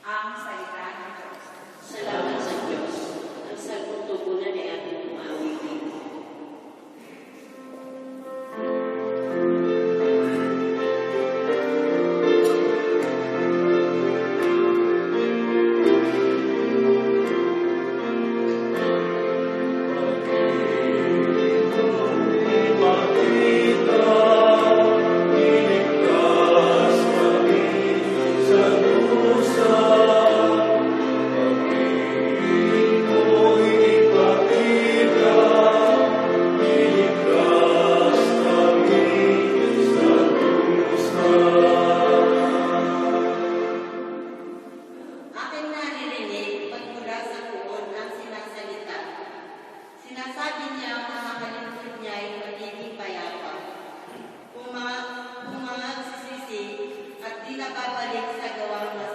Ang salita ng Diyos. Salamat sa Diyos. Ang sagong tugunan ay ating umaawitin. Aking naririnig pagmula sa puon ang sinasalita. Sinasabi niya ang mga kalingkod niya ay magiging payapa. Kung mga nagsisisi at di nakabalik sa gawang